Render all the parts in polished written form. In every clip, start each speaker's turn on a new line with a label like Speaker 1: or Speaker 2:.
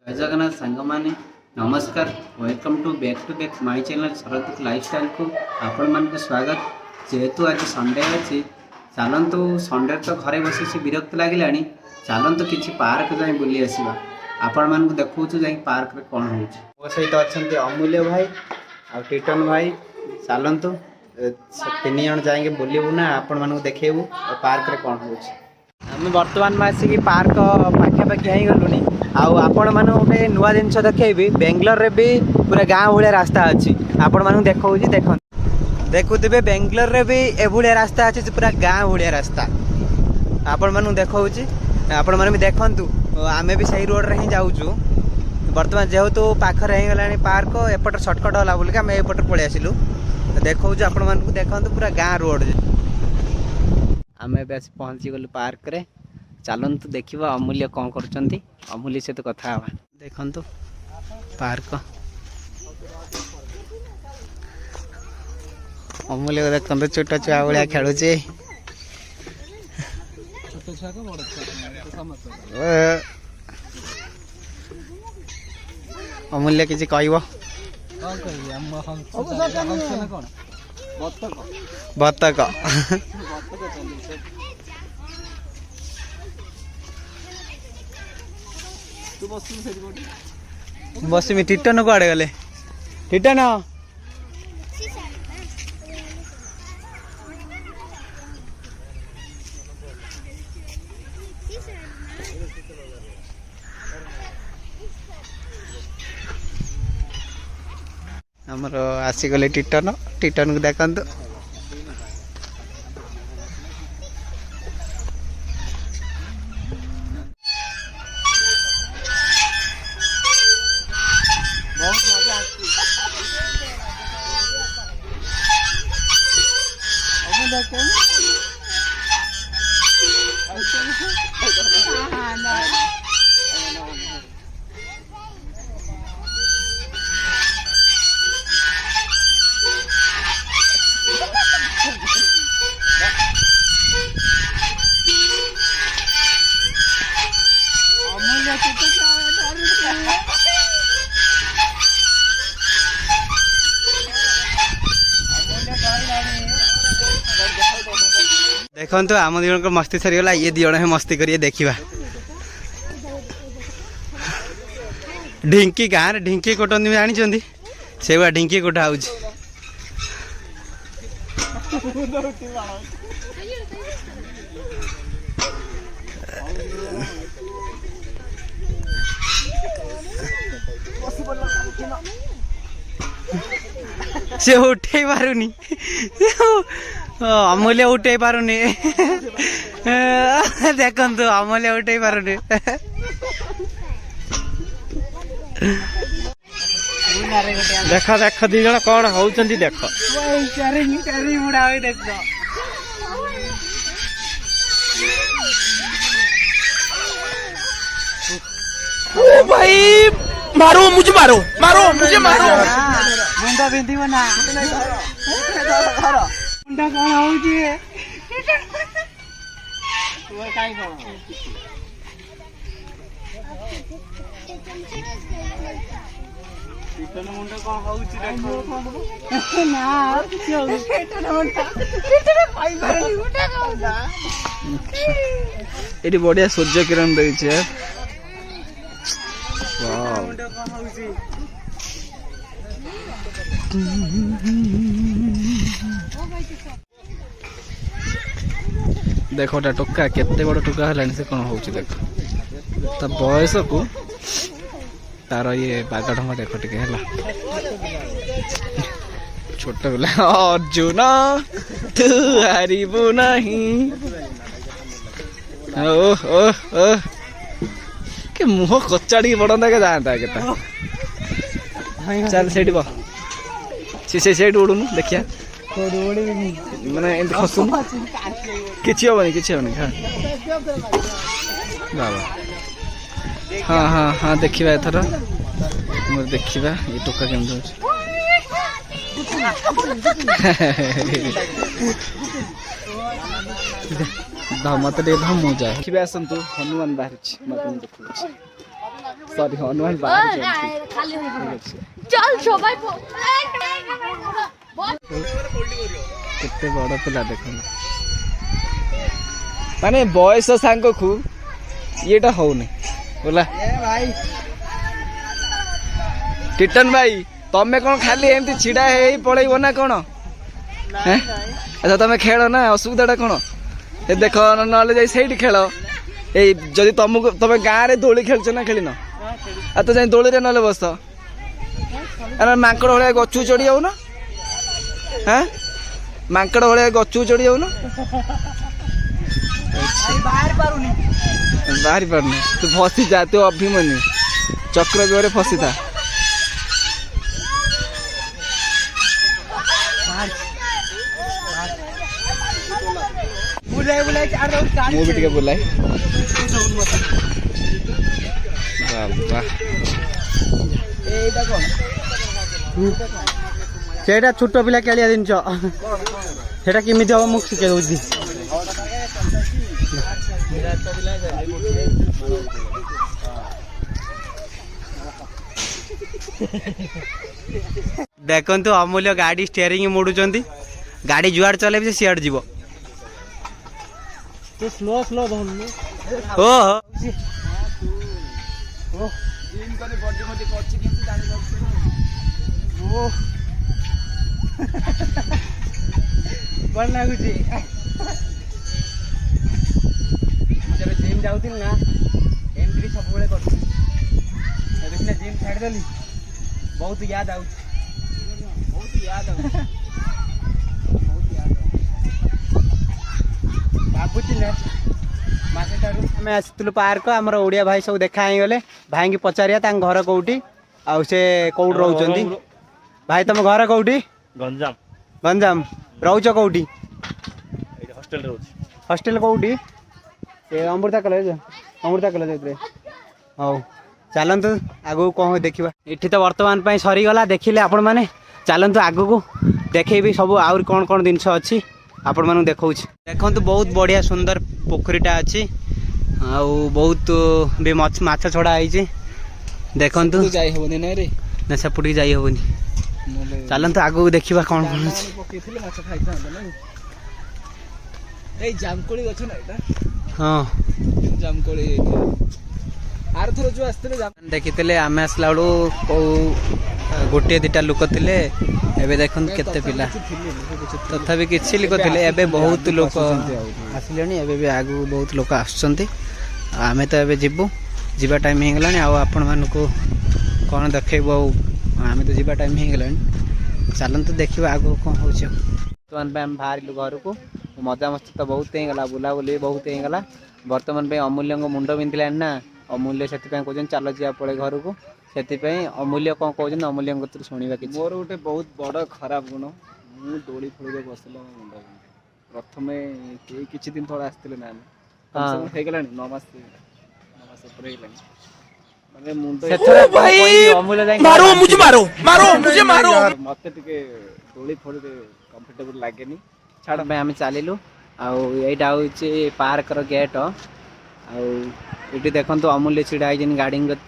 Speaker 1: जय जगन्नाथ सांग माने नमस्कार welcome to back my channel Sharad lifestyle को आपण मान स्वागत। जेहेतु आज संडे अच्छी चलतु संडे तो घरे बसी विरक्त लगे चलतु किसी पार्क जाए बुली आसवा आपण मान देखु जा पार्क रे कौन हो सहित अच्छा अमूल्य भाई आ टीटन भाई चलतु तीन जन जाएंगे बुलू ना आपण मान देखू पार्क रे कौन हो। आम बर्तमान में आसिक पार्क पाखापाखि हो गलुनी आपण मान गोटे नुआ जिन देखी बेंगलोर भी पूरा गाँव भाया रास्ता अच्छी आपण मानक देखा देखुवे बेंगलोर रे भी एभलिया रास्ता अच्छी पूरा गाँव भाया रास्ता आपण मानक देखा आपण मैंने भी देखु आमे भी सही रोड रे ही जाऊँ बर्तमान जेहेतु पाखर हो गला पार्क एपट सर्टकट होला बोलिक आम एपट पलि आसिलु देखा आपण मानक देखु पूरा गाँव रोड आम ए पहुँची गलु पार्क रे चलतु देखा अमूल्य कौन कर अमूल्य सहित कथा देखु पार्क अमूल्य देखते छोट छुआ भाया खेलुचे अमूल्य किसी कह बतक बसमी टीटन को आड़े गले टीटन आमर आसीगले टीटन टीटन को देखु देखो आम दिजन को मस्ती सरीगला ये दिजन है मस्ती करिए देखा ढिंकी गाँव में ढिंकी कोटती जानी से भाया ढिंकी कोटा हो से उठे पारुनी अमूल्य उठे पारुनी देखु अमूल्य उठे पारुनी देख देख दी जन कौन होती देख
Speaker 2: भाई मारो मुझे मारो मारो मुझे मारो
Speaker 1: मुंडा बिंदी बना मुंडा कौन होउची तू काई कौन टीटन मुंडा कौन होउची देखो ना क्यों टीटन मुंडा टीटन पाई मारनी मुंडा कौन
Speaker 2: एडी बढ़िया सूर्य किरण देई छे वाओ
Speaker 1: मुंडा कौन होउची
Speaker 2: देखो टोका केते बड़ टोका है से कौन हो देख ता बयस को तार ये बाग ढंग देख टे है छोट पिला अर्जुन तू हारिबु नहीं ओ ओ ओ के मुह कचाड़ी बड़ंदा के जानता के चल सेठी बा से सेठ उड़ूनु देखिया माने एंत खसुन किछि होबनी हां बाबा हाँ हाँ हाँ देखिबा एथर मोर देखिबा ये टोका केम दोछ मत दे धम हो जाए देखिबा आसंतु हनुमान बाहर छी मत देखु সরি হনুমান বাহারি
Speaker 3: চল সবাই
Speaker 2: କେତେ ବଡ଼ ପିଲା ଦେଖନ୍ତୁ ମାନେ ବୟସ ସାଙ୍ଗକୁ ଇଏଟା ହଉନି ବୋଲା ଟିଟନ ଭାଇ ତମେ କଣ ଖାଲି ଏମିତି ଛିଡା ହେଇ ପଳେଇବ ନା କଣ? ଆଚ୍ଛା ତମେ ଖେଳ ନା ଅସୁବିଧାଟା କଣ? ଏ ଦେଖ ନହେଲେ ଯାଇ ସେଇଠି ଖେଳ। ଏଇ ଯଦି ତମେ ଗାଁରେ ଦୋଳି ଖେଳୁଛ ନା ଖେଳିନ? ଆଉ ତ ଯାଇ ଦୋଳିରେ ନହେଲେ ବସ। ମାଙ୍କଡ ଭଳିଆ ଗଛକୁ ଚଢି ଯାଉନ। হ্যাঁ ମାଙ୍କଡ ଭଳିଆ ଗଛକୁ ଚଢି ଯାଉନ। ବାହାରି ପାରୁନି ତୁ ଫସିଥା ତୁ ଅଭିମନ୍ୟୁ ଚକ୍ର ବିହରେ ଫସିଥା। ମୁଁ ବି ଟିକେ ବୁଲାଏ ବାବା। ଏଇଟା କଣ
Speaker 1: ସେଇଟା ଛୋଟ ପିଲା ଖେଳିଆ ଜିନିଷ ସେଇଟା କେମିତି ହବ ମୁଁ ଶିଖେଇ ଦଉଛି। ଦେଖନ୍ତୁ ଅମୂଲ୍ୟ ଗାଡି ଷ୍ଟିୟରିଂ ମୋଡୁଛନ୍ତି। ଗାଡି ଯୁଆଡେ ଚଲେଇବେ ସେ ସିଆଡେ ଯିବ।
Speaker 2: ସ୍ଲୋ ସ୍ଲୋ ଧରୁନି।
Speaker 1: ଓହୋ
Speaker 2: ଭଲ ଲାଗୁଛି। ଯେବେ ଜିମ୍ ଯାଉଥିଲି ନା ଏମିତି ସବୁବେଳେ କରୁଛି। ଏବେ ସିନା ଜିମ୍ ଛାଡ଼ିଦେଲି ବହୁତ ୟାଦ ଆଉଛି। ଭାବୁଛି ମାସେଠାରୁ
Speaker 1: ଆମେ ଆସିଥିଲୁ ପାର୍କ। ଆମର ଓଡ଼ିଆ ଭାଇ ସବୁ ଦେଖା ହେଇଗଲେ। ଭାଇଙ୍କି ପଚାରିବା ତାଙ୍କ ଘର କୋଉଠି ଆଉ ସେ କୋଉଠି ରହୁଛନ୍ତି। ଭାଇ ତମ ଘର କୋଉଠି?
Speaker 4: ଗଞ୍ଜାମ।
Speaker 1: ଗଞ୍ଜାମ। ରହୁଛ କୋଉଠି?
Speaker 4: ହଷ୍ଟେଲରେ ରହୁଛି।
Speaker 1: ହଷ୍ଟେଲ କୋଉଠି? ଏ ଅମୃତା କଲେଜ ଭିତରେ। ହଉ ଚାଲନ୍ତୁ ଆଗକୁ କ'ଣ ଦେଖିବା। ଏଠି ତ ବର୍ତ୍ତମାନ ପାଇଁ ସରିଗଲା ଦେଖିଲେ ଆପଣମାନେ। ଚାଲନ୍ତୁ ଆଗକୁ ଦେଖେଇବି ସବୁ ଆହୁରି କ'ଣ କ'ଣ ଜିନିଷ ଅଛି ଆପଣମାନଙ୍କୁ ଦେଖଉଛି। ଦେଖନ୍ତୁ ବହୁତ ବଢ଼ିଆ ସୁନ୍ଦର ପୋଖରୀଟା ଅଛି ଆଉ ବହୁତ ବି ମାଛ ଛଡ଼ା ହେଇଛି। ଦେଖନ୍ତୁ
Speaker 2: ଯାଇ ହବନି ନାଇଁ ରେ
Speaker 1: ନା ସେପଟିକି ଯାଇ ହବନି। ଚାଲନ୍ତୁ ଆଗକୁ ଦେଖିବା କ'ଣ କ'ଣ ଅଛି।
Speaker 2: ପକେଇଥିଲେ ମାଛ ଖାଇଥାନ୍ତେ ନା। ଏଇ ଜାମକୋଳି ଗଛ ନା ଏଇଟା?
Speaker 1: ହଁ
Speaker 2: ଜାମକୋଳି ଆରଥର ଯୋଉ ଆସିଥିଲେ
Speaker 1: ଦେଖିଥିଲେ ଆମେ ଆସିଲା ବେଳୁ କୋଉ ଗୋଟିଏ ଦିଟା ଲୋକ ଥିଲେ। ଏବେ ଦେଖନ୍ତୁ କେତେ ପିଲା ତଥାପି କିଛି ଲୋକ ଥିଲେ। ଏବେ ବହୁତ ଲୋକ ଆସିଲେଣି। ଏବେ ବି ଆଗକୁ ବହୁତ ଲୋକ ଆସୁଛନ୍ତି। ଆମେ ତ ଏବେ ଯିବା ଟାଇମ୍ ହେଇଗଲାଣି। ଆଉ ଆପଣମାନଙ୍କୁ କ'ଣ ଦେଖେଇବୁ ଆଉ ଆମେ ତ ଯିବା ଟାଇମ୍ ହେଇଗଲାଣି। ଚାଲନ୍ତୁ ଦେଖିବା ଆଗକୁ କ'ଣ ହେଉଛି। ବର୍ତ୍ତମାନ ପାଇଁ ଆମେ ବାହାରିଲୁ ଘରକୁ। ମଜାମସ୍ତି ତ ବହୁତ ହେଇଗଲା, ବୁଲାବୁଲି ବହୁତ ହେଇଗଲା। ବର୍ତ୍ତମାନ ପାଇଁ ଅମୂଲ୍ୟଙ୍କ ମୁଣ୍ଡ ବିନ୍ଧିଲାଣି ନା ଅମୂଲ୍ୟ ସେଥିପାଇଁ କହୁଛନ୍ତି ଚାଲ ଯିବା ପଳେଇ ଘରକୁ। ସେଥିପାଇଁ ଅମୂଲ୍ୟ କ'ଣ କହୁଛନ୍ତି ଅମୂଲ୍ୟଙ୍କ କତିରୁ ଶୁଣିବା କିଛି।
Speaker 2: ମୋର ଗୋଟେ ବହୁତ ବଡ଼ ଖରାପ ଗୁଣ, ମୁଁ ଦୋଳି ଫୋଳିରେ ବସିଲେ ମୋ ମୁଣ୍ଡ ବିନ୍ଧେ। ପ୍ରଥମେ କେହି କିଛି ଦିନ ତଳେ ଆସିଥିଲେ ନା ଆମେ ହେଇଗଲାଣି 9 ମାସ ଉପରେ ହେଇଗଲାଣି। ମାନେ ମୁଣ୍ଡ ମତେ ଟିକେ ଦୋଳି ଫୋଳିରେ କମ୍ଫର୍ଟେବୁଲ ଲାଗେନି।
Speaker 1: ଛାଡ଼ ପାଇଁ ଆମେ ଚାଲିଲୁ। ଆଉ ଏଇଟା ହେଉଛି ପାର୍କର ଗେଟ୍। ଆଉ ଏଠି ଦେଖନ୍ତୁ ଅମୂଲ୍ୟ ଛିଡ଼ା ହେଇଛନ୍ତି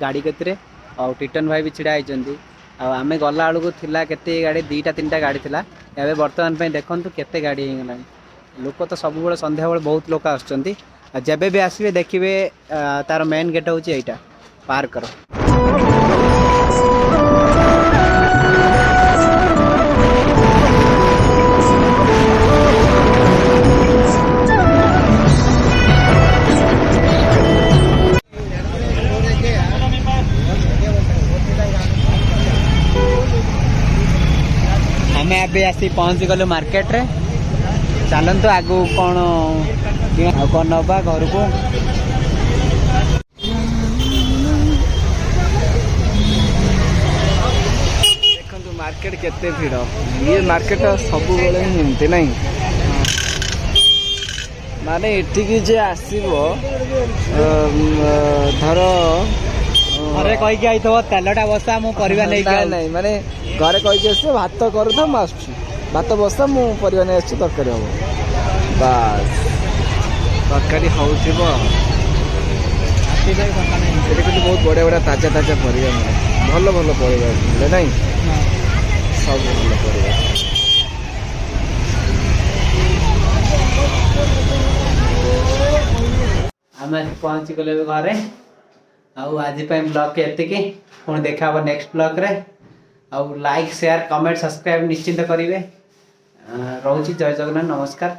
Speaker 1: ଗାଡ଼ି କତିରେ। ଆଉ ଟିଟନ ଭାଇ ବି ଛିଡ଼ା ହେଇଛନ୍ତି। ଆଉ ଆମେ ଗଲା ବେଳକୁ ଥିଲା କେତେ ଗାଡ଼ି? 2ଟା 3ଟା ଗାଡ଼ି ଥିଲା। ଏବେ ବର୍ତ୍ତମାନ ପାଇଁ ଦେଖନ୍ତୁ କେତେ ଗାଡ଼ି ହେଇଗଲାଣି। ଲୋକ ତ ସବୁବେଳେ ସନ୍ଧ୍ୟାବେଳେ ବହୁତ ଲୋକ ଆସୁଛନ୍ତି। ଆଉ ଯେବେ ବି ଆସିବେ ଦେଖିବେ ତାର ମେନ୍ ଗେଟ୍ ହେଉଛି ଏଇଟା ପାର୍କର। ଆମେ ଏବେ ଆସି ପହଞ୍ଚିଗଲୁ ମାର୍କେଟରେ। ଚାଲନ୍ତୁ ଆଗକୁ କ'ଣ ଆଉ କ'ଣ ନେବା ଘରକୁ।
Speaker 2: ଦେଖନ୍ତୁ ମାର୍କେଟ କେତେ ଭିଡ଼। ଇଏ ମାର୍କେଟ ସବୁବେଳେ ହିଁ ଏମିତି ନାହିଁ। ମାନେ ଏଠିକି ଯେ ଆସିବ ଧର
Speaker 1: ଘରେ କହିକି ଆଇଥିବ ତେଲଟା ବସା ମୁଁ ପରିବା ନେଇକି
Speaker 2: ନାଇଁ ମାନେ ଘରେ କହିକି ଆସିବ ଭାତ କରୁଥା ମୁଁ ଆସୁଛି, ଭାତ ବସା ମୁଁ ପରିବା ନେଇ ଆସିଛି ତରକାରୀ ହବ। ବାସ୍ ତରକାରୀ ହଉଥିବ ସେଠି କିନ୍ତୁ ବହୁତ ବଢ଼ିଆ ବଢ଼ିଆ ତାଜା ତାଜା ପରିବା ମିଳେ ଭଲ ଭଲ ପରିବା ମିଳେ ନାଇଁ ସବୁ ଭଲ ପରିବା
Speaker 1: ଆମେ ପହଞ୍ଚିଗଲେ ଏବେ ଘରେ ଆଉ ଆଜି ପାଇଁ ବ୍ଲଗ୍ ଏତିକି ପୁଣି ଦେଖା ହବ ନେକ୍ସଟ ବ୍ଲଗ୍ରେ ଆଉ ଲାଇକ୍ ସେୟାର କମେଣ୍ଟ ସବସ୍କ୍ରାଇବ ନିଶ୍ଚିନ୍ତ କରିବେ ରହୁଛି ଜୟ ଜଗନ୍ନାଥ ନମସ୍କାର।